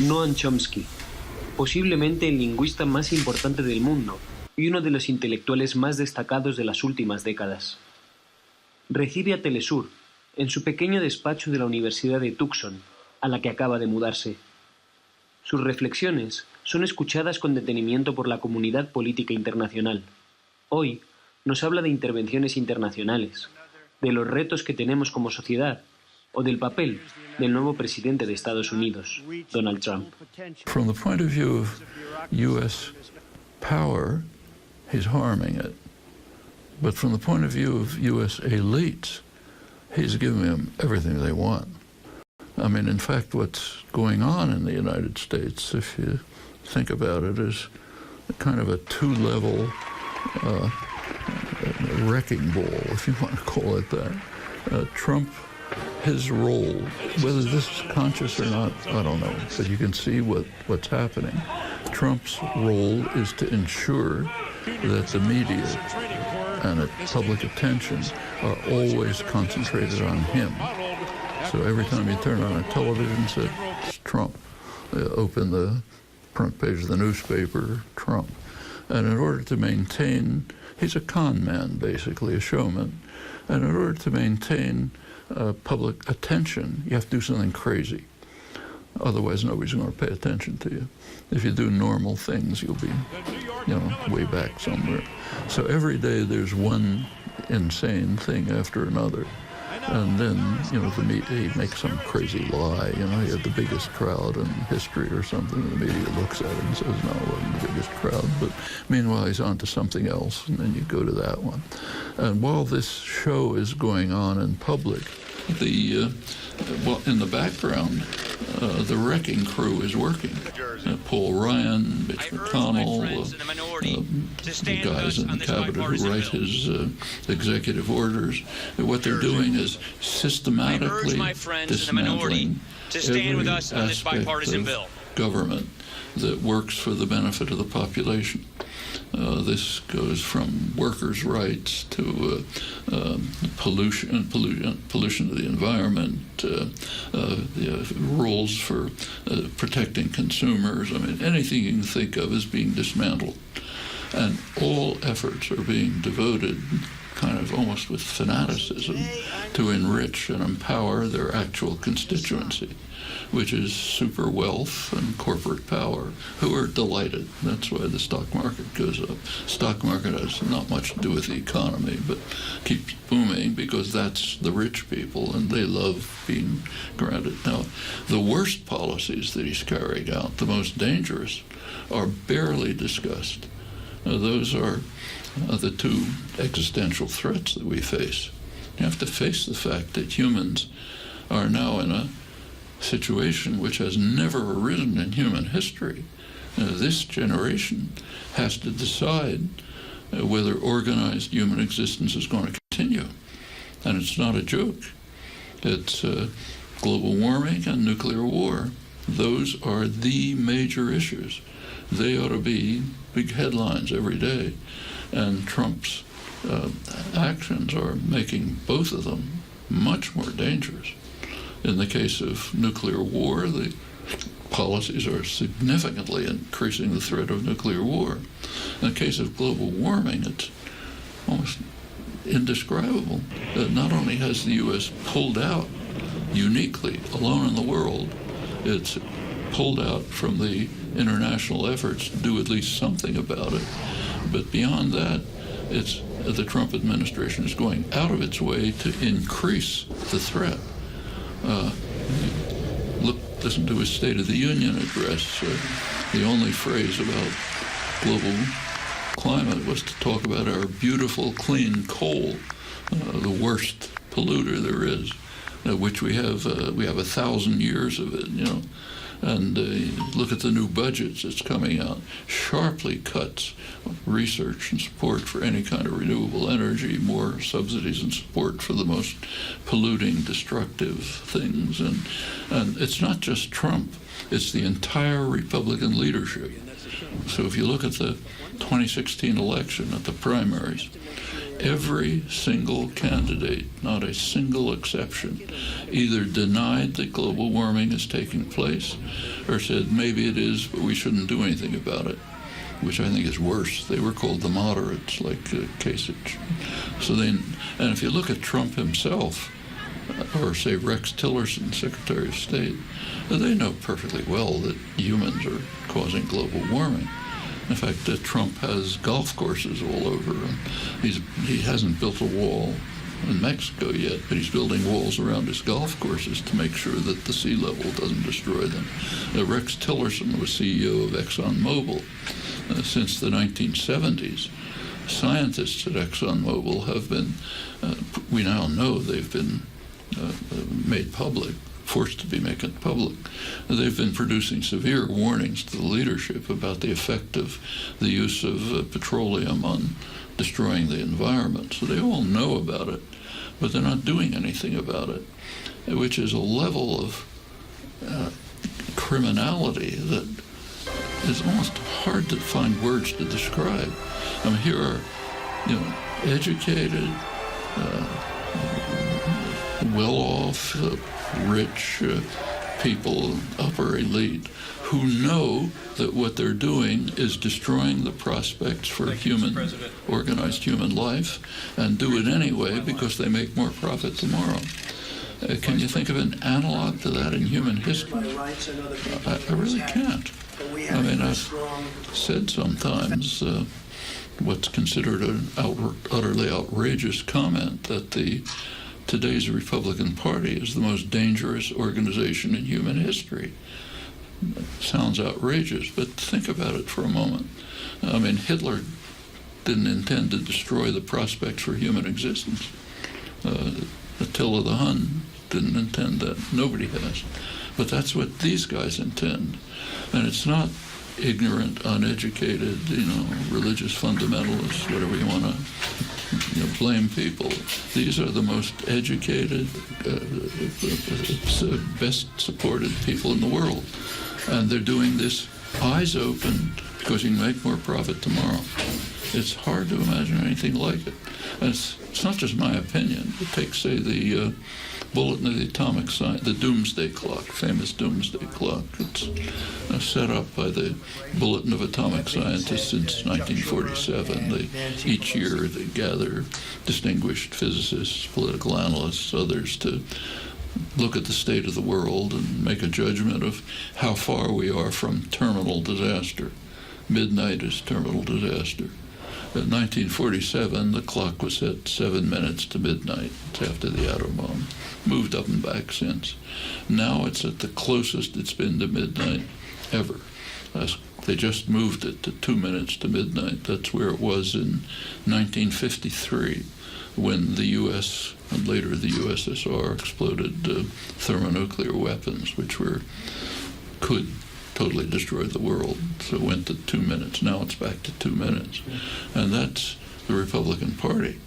Noam Chomsky, posiblemente el lingüista más importante del mundo y uno de los intelectuales más destacados de las últimas décadas. Recibe a TELESUR en su pequeño despacho de la Universidad de Tucson, a la que acaba de mudarse. Sus reflexiones son escuchadas con detenimiento por la comunidad política internacional. Hoy nos habla de intervenciones internacionales, de los retos que tenemos como sociedad o del papel del nuevo presidente de Estados Unidos, Donald Trump. From the point of view of U.S. power, he's harming it. But from the point of view of U.S. elites, he's giving them everything they want. I mean, in fact, what's going on in the United States, if you think about it, is kind of a two-level wrecking ball, if you want to call it that. Trump, his role, whether this is conscious or not, I don't know, but you can see what's happening. Trump's role is to ensure that the media and public attention are always concentrated on him. So every time you turn on a television set, it's Trump. They open the front page of the newspaper, Trump. And in order to maintain, he's a con man, basically, a showman. And in order to maintain public attention, you have to do something crazy. Otherwise, nobody's going to pay attention to you. If you do normal things, you'll be, way back somewhere. So every day there's one insane thing after another. And then, the media makes some crazy lie. You have the biggest crowd in history or something. The media looks at it and says, no, it wasn't the biggest crowd. But meanwhile, he's on to something else, and then you go to that one. And while this show is going on in public, in the background, the wrecking crew is working. Paul Ryan, Mitch McConnell, the guys in the cabinet who write his executive orders. What they're doing is systematically dismantling every aspect of government that works for the benefit of the population. This goes from workers' rights to pollution of the environment, the rules for protecting consumers. I mean, anything you can think of is being dismantled. And all efforts are being devoted, kind of almost with fanaticism, to enrich and empower their actual constituency, which is super wealth and corporate power, who are delighted. That's why the stock market goes up. Stock market has not much to do with the economy, but keeps booming because that's the rich people, and they love being granted. Now, the worst policies that he's carrying out, the most dangerous, are barely discussed. Those are the two existential threats that we face. You have to face the fact that humans are now in a situation which has never arisen in human history. This generation has to decide whether organized human existence is going to continue. And it's not a joke. It's global warming and nuclear war. Those are the major issues. They ought to be big headlines every day. And Trump's actions are making both of them much more dangerous. In the case of nuclear war, the policies are significantly increasing the threat of nuclear war. In the case of global warming, it's almost indescribable. Not only has the U.S. pulled out uniquely, alone in the world, it's pulled out from the international efforts to do at least something about it. But beyond that, the Trump administration is going out of its way to increase the threat. Listen to his State of the Union address. The only phrase about global climate was to talk about our beautiful, clean coal, the worst polluter there is, which we have 1,000 years of it, And look at the new budgets that's coming out. Sharply cuts research and support for any kind of renewable energy, more subsidies and support for the most polluting, destructive things. And it's not just Trump, it's the entire Republican leadership. So if you look at the 2016 election, at the primaries, every single candidate, not a single exception, either denied that global warming is taking place or said maybe it is, but we shouldn't do anything about it, which I think is worse. They were called the moderates, like Kasich. So and if you look at Trump himself, or say Rex Tillerson, Secretary of State, they know perfectly well that humans are causing global warming. In fact, Trump has golf courses all over, and he hasn't built a wall in Mexico yet, but he's building walls around his golf courses to make sure that the sea level doesn't destroy them. Rex Tillerson was CEO of ExxonMobil since the 1970s. Scientists at ExxonMobil have been, we now know they've been made public, forced to be made public. They've been producing severe warnings to the leadership about the effect of the use of petroleum on destroying the environment. So they all know about it, but they're not doing anything about it, which is a level of criminality that is almost hard to find words to describe. I mean, here are, educated, well-off, rich people, upper elite, who know that what they're doing is destroying the prospects for organized human life, and do it anyway because they make more profit tomorrow. Can you think of an analog to that in human history? I really can't. I mean, I've said sometimes what's considered an utterly outrageous comment that today's Republican Party is the most dangerous organization in human history. Sounds outrageous, but think about it for a moment. I mean, Hitler didn't intend to destroy the prospects for human existence. Attila the Hun didn't intend that. Nobody has. But that's what these guys intend. And it's not ignorant, uneducated, religious fundamentalists, whatever you want to blame people. These are the most educated, best supported people in the world. And they're doing this eyes open because you can make more profit tomorrow. It's hard to imagine anything like it. And it's not just my opinion. Take, say, the Bulletin of the Atomic Science, the Doomsday Clock, famous Doomsday Clock. It's set up by the Bulletin of Atomic Scientists since 1947. Each year they gather distinguished physicists, political analysts, others to look at the state of the world and make a judgment of how far we are from terminal disaster. Midnight is terminal disaster. In 1947, the clock was set 7 minutes to midnight. It's after the atom bomb. Moved up and back since. Now it's at the closest it's been to midnight ever. They just moved it to 2 minutes to midnight. That's where it was in 1953, when the U.S. and later the USSR exploded thermonuclear weapons, which could totally destroyed the world. So it went to 2 minutes. Now it's back to 2 minutes. And that's the Republican Party.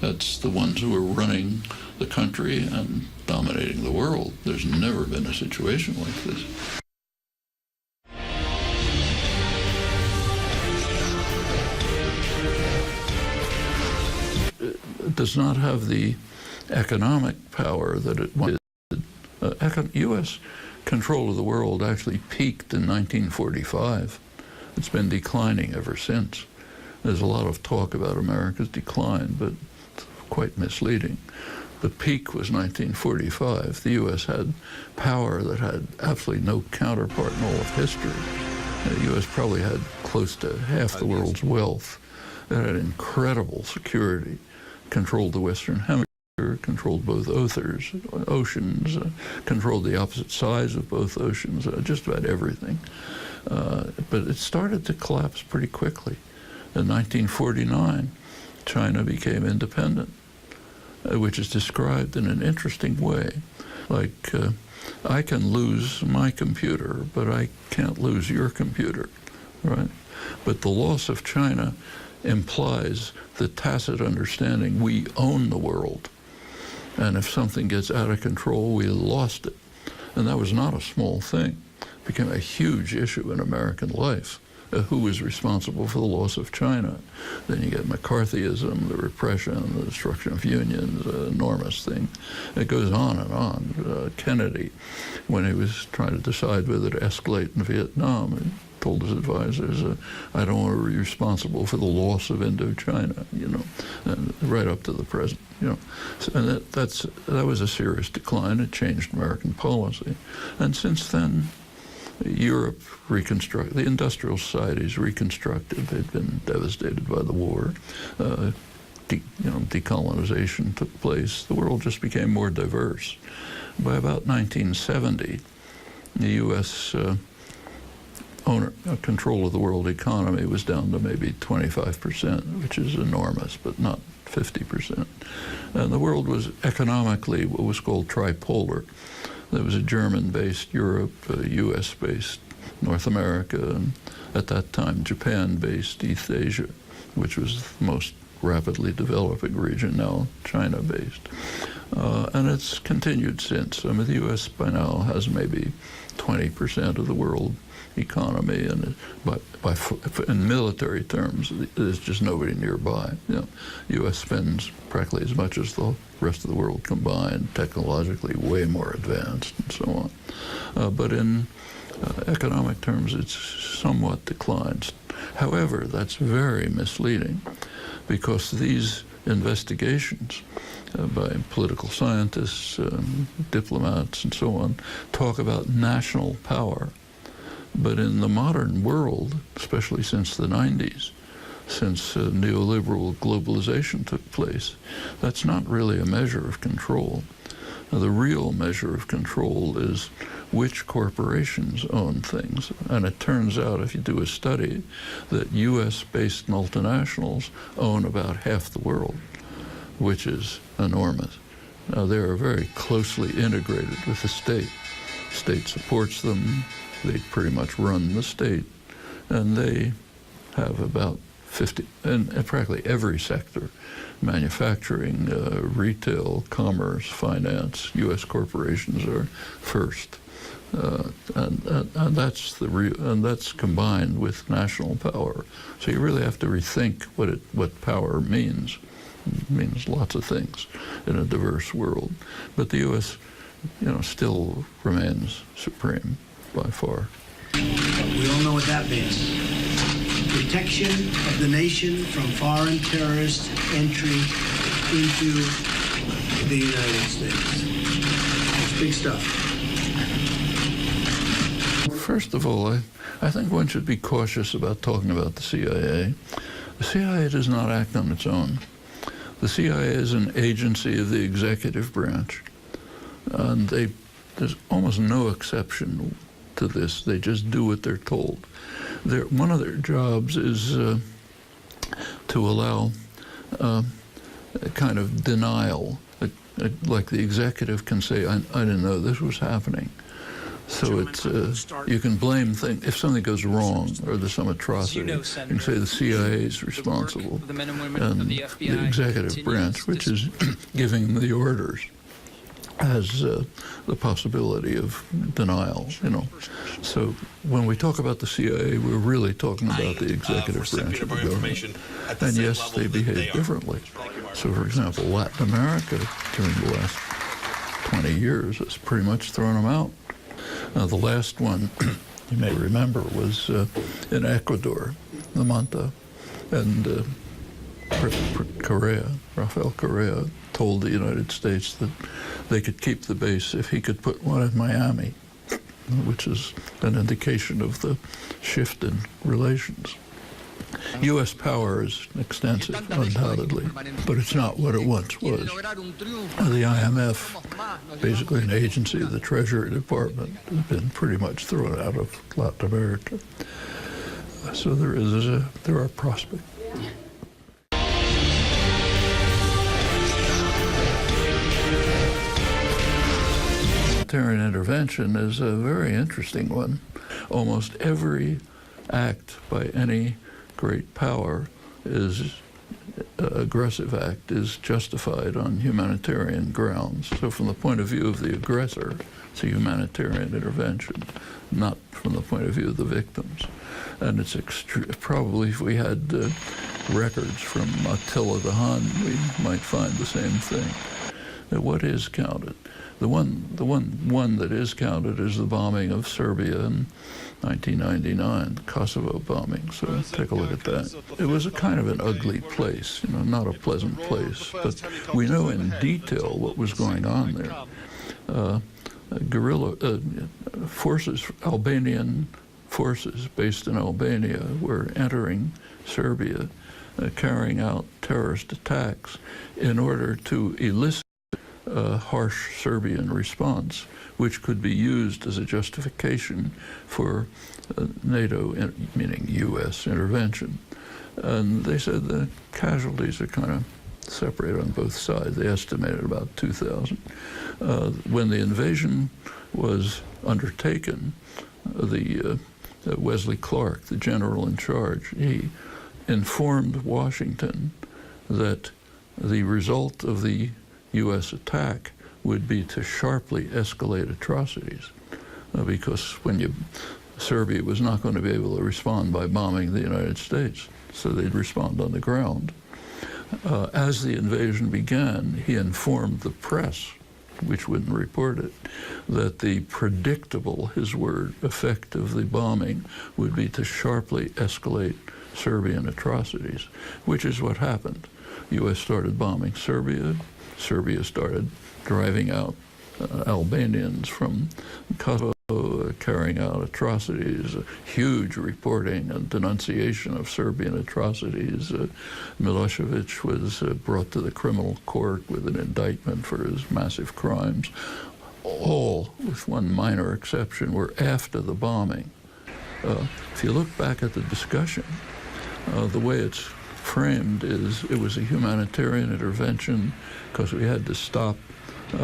That's the ones who are running the country and dominating the world. There's never been a situation like this. It does not have the economic power that it wanted. U.S. control of the world actually peaked in 1945. It's been declining ever since. There's a lot of talk about America's decline, but it's quite misleading. The peak was 1945. The U.S. had power that had absolutely no counterpart in all of history. The U.S. probably had close to half the world's wealth. It had incredible security, controlled the Western Hemisphere, controlled both oceans, controlled the opposite sides of both oceans, just about everything. But it started to collapse pretty quickly. In 1949, China became independent, which is described in an interesting way. Like, I can lose my computer, but I can't lose your computer, right? But the loss of China implies the tacit understanding we own the world. And if something gets out of control, we lost it. And that was not a small thing. It became a huge issue in American life. who was responsible for the loss of China. Then you get McCarthyism, the repression, the destruction of unions, enormous thing. It goes on and on. Kennedy, when he was trying to decide whether to escalate in Vietnam, he told his advisors, I don't want to be responsible for the loss of Indochina, you know, and right up to the present, you know. So, and that was a serious decline. It changed American policy. And since then, Europe reconstructed, the industrial societies reconstructed. They'd been devastated by the war. Decolonization took place. The world just became more diverse. By about 1970, the U.S. Control of the world economy was down to maybe 25%, which is enormous, but not 50%. And the world was economically what was called tripolar. There was a German-based Europe, a U.S.-based North America, and at that time Japan-based East Asia, which was the most rapidly developing region, now China-based. And it's continued since. I mean, the U.S. by now has maybe 20% of the world economy, and in military terms, there's just nobody nearby. You know, the U.S. spends practically as much as the rest of the world combined, technologically way more advanced, and so on. But in economic terms, it's somewhat declines. However, that's very misleading, because these investigations by political scientists, diplomats, and so on, talk about national power. But in the modern world, especially since the 90s, since neoliberal globalization took place, that's not really a measure of control. Now, the real measure of control is which corporations own things. And it turns out, if you do a study, that US-based multinationals own about half the world, which is enormous. Now, they are very closely integrated with the state. The state supports them. They pretty much run the state, and they have about 50, in practically every sector, manufacturing, retail, commerce, finance, U.S. corporations are first. And that's the real, and that's combined with national power. So you really have to rethink what power means. It means lots of things in a diverse world. But the U.S., still remains supreme by far. We all know what that means. Protection of the nation from foreign terrorist entry into the United States. It's big stuff. First of all, I think one should be cautious about talking about the CIA. The CIA does not act on its own. The CIA is an agency of the executive branch, and there's almost no exception to this. They just do what they're told. One of their jobs is to allow a kind of denial, like the executive can say, I didn't know this was happening. So it's you can blame things if something goes wrong or there's some atrocity. You can say the CIA is responsible, and the executive branch, which is giving the orders, has the possibility of denial. So when we talk about the CIA, we're really talking about the executive branch of the government. And yes, they behave differently. So, for example, Latin America during the last 20 years has pretty much thrown them out. Now, the last one, you may remember, was in Ecuador, the Manta, and Rafael Correa, told the United States that they could keep the base if he could put one in Miami, which is an indication of the shift in relations. U.S. power is extensive, undoubtedly, but it's not what it once was. The IMF, basically an agency of the Treasury Department, has been pretty much thrown out of Latin America. So there are prospects. Humanitarian intervention is a very interesting one. Almost every act by any great power aggressive act is justified on humanitarian grounds. So from the point of view of the aggressor, it's a humanitarian intervention, not from the point of view of the victims. And it's probably if we had records from Attila the Hun, we might find the same thing. What is counted? The one that is counted is the bombing of Serbia in 1999, the Kosovo bombing. So take a look at that. It was a kind of an ugly place, not a pleasant place, but we know in detail what was going on there. Guerrilla forces, Albanian forces based in Albania were entering Serbia, carrying out terrorist attacks in order to elicit a harsh Serbian response, which could be used as a justification for NATO, meaning U.S. intervention. And they said the casualties are kind of separate on both sides. They estimated about 2,000. When the invasion was undertaken, Wesley Clark, the general in charge, he informed Washington that the result of the U.S. attack would be to sharply escalate atrocities, because Serbia was not going to be able to respond by bombing the United States, so they'd respond on the ground. As the invasion began, he informed the press, which wouldn't report it, that the predictable, his word, effect of the bombing would be to sharply escalate Serbian atrocities, which is what happened. U.S. started bombing Serbia. Serbia started driving out Albanians from Kosovo, carrying out atrocities, huge reporting and denunciation of Serbian atrocities. Milosevic was brought to the criminal court with an indictment for his massive crimes. All, with one minor exception, were after the bombing. If you look back at the discussion, the way it's framed is it was a humanitarian intervention because we had to stop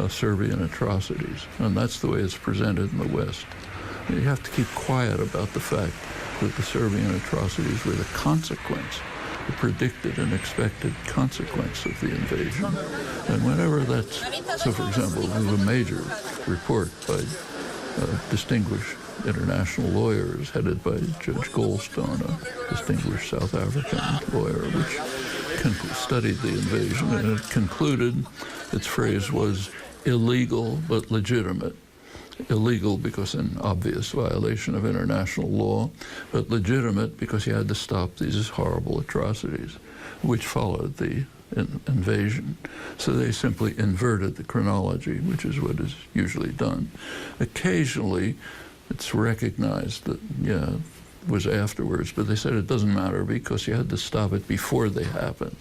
Serbian atrocities, and that's the way it's presented in the West. You have to keep quiet about the fact that the Serbian atrocities were the consequence, the predicted and expected consequence of the invasion. And whenever that's, so for example, there's a major report by distinguished international lawyers headed by Judge Goldstone, a distinguished South African lawyer, which studied the invasion, and it concluded, its phrase was, illegal but legitimate. Illegal because in obvious violation of international law, but legitimate because you had to stop these horrible atrocities which followed the invasion. So they simply inverted the chronology, which is what is usually done. Occasionally, it's recognized that, yeah, it was afterwards, but they said it doesn't matter because you had to stop it before they happened.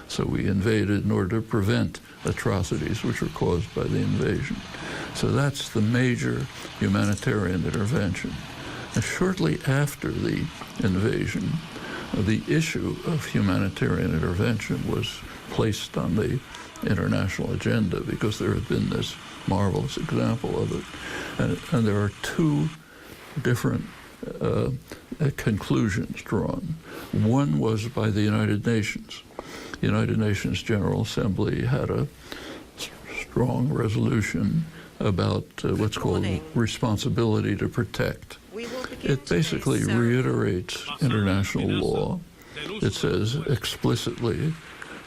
So we invaded in order to prevent atrocities which were caused by the invasion. So that's the major humanitarian intervention. And shortly after the invasion, the issue of humanitarian intervention was placed on the international agenda because there had been this marvelous example of it. And there are two different conclusions drawn. One was by the United Nations. The United Nations General Assembly had a strong resolution about what's called responsibility to protect. It basically reiterates international law. It says explicitly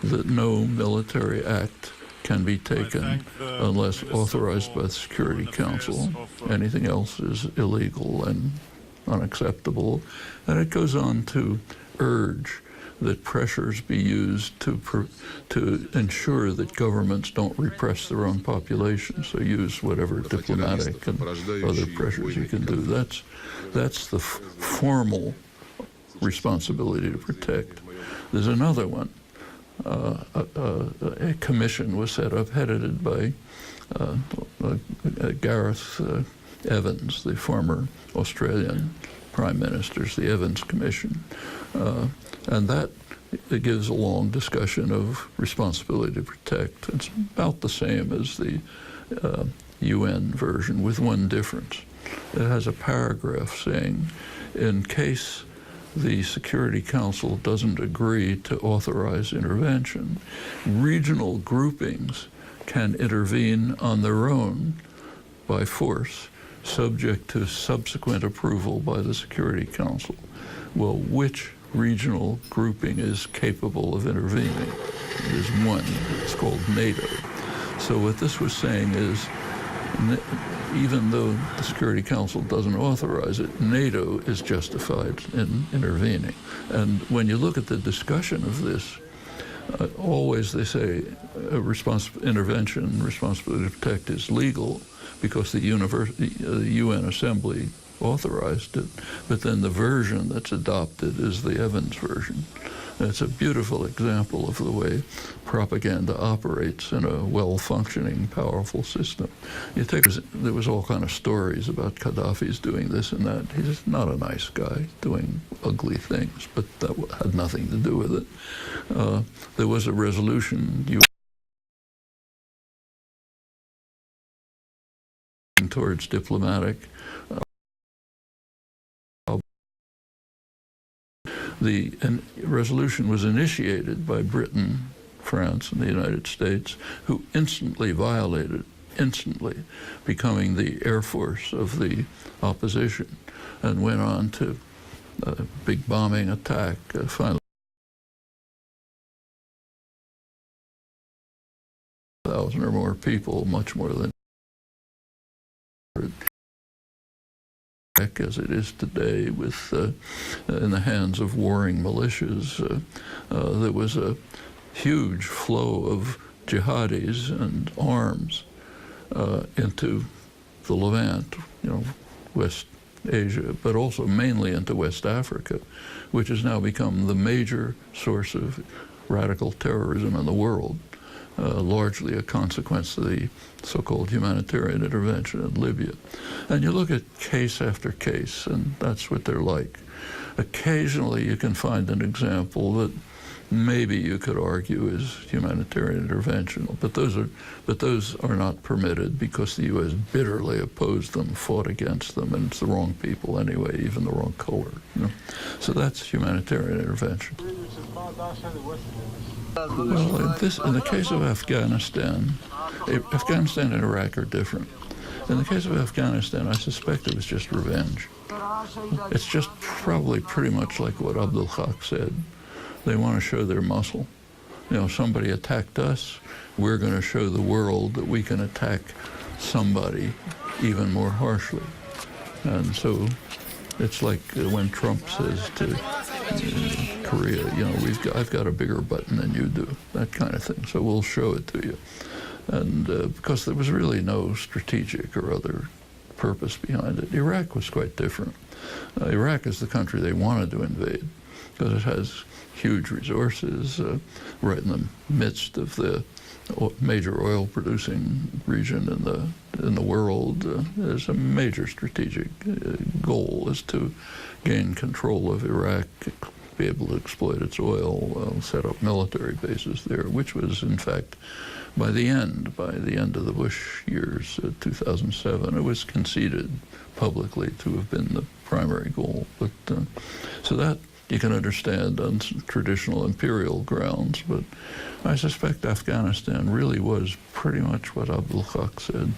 that no military act can be taken unless authorized by the Security Council. Anything else is illegal and unacceptable. And it goes on to urge that pressures be used to ensure that governments don't repress their own population. So use whatever diplomatic and other pressures you can do. That's the formal responsibility to protect. There's another one. A commission was set up headed by Gareth Evans, the former Australian Prime Minister's, the Evans Commission. And that gives a long discussion of responsibility to protect. It's about the same as the UN version, with one difference. It has a paragraph saying, in case the Security Council doesn't agree to authorize intervention, regional groupings can intervene on their own by force, subject to subsequent approval by the Security Council. well, which regional grouping is capable of intervening? There's one, it's called NATO. So what this was saying is, even though the Security Council doesn't authorize it, NATO is justified in intervening. And when you look at the discussion of this, always they say intervention, responsibility to protect is legal because the UN Assembly authorized it, but then the version that's adopted is the Evans version. It's a beautiful example of the way propaganda operates in a well-functioning, powerful system. There was all kind of stories about Gaddafi's doing this and that. He's not a nice guy doing ugly things, but that had nothing to do with it. There was a resolution towards diplomatic. The resolution was initiated by Britain, France, and the United States, who instantly violated, becoming the air force of the opposition, and went on to a big bombing attack. Finally, 1,000 or more people, much more than as it is today, with in the hands of warring militias. There was a huge flow of jihadis and arms into the Levant, West Asia, but also mainly into West Africa, which has now become the major source of radical terrorism in the world, largely a consequence of the so-called humanitarian intervention in Libya. And you look at case after case, and that's what they're like. Occasionally you can find an example that maybe you could argue is humanitarian intervention, but those are not permitted because the U.S. bitterly opposed them, fought against them, and it's the wrong people anyway, even the wrong color. So that's humanitarian intervention. Well, in the case of Afghanistan and Iraq are different. In the case of Afghanistan, I suspect it was just revenge. It's just probably pretty much like what Abdul Haq said. They want to show their muscle. Somebody attacked us, we're going to show the world that we can attack somebody even more harshly. And so it's like when Trump says to Korea, I've got a bigger button than you do, that kind of thing. So we'll show it to you. And because there was really no strategic or other purpose behind it. Iraq was quite different. Iraq is the country they wanted to invade because it has huge resources right in the midst of the major oil-producing region in the world. There's a major strategic goal is to gain control of Iraq, be able to exploit its oil, set up military bases there, which was, in fact, by the end of the Bush years, 2007, it was conceded publicly to have been the primary goal. But so that you can understand on traditional imperial grounds, but I suspect Afghanistan really was pretty much what Abdul Haq said.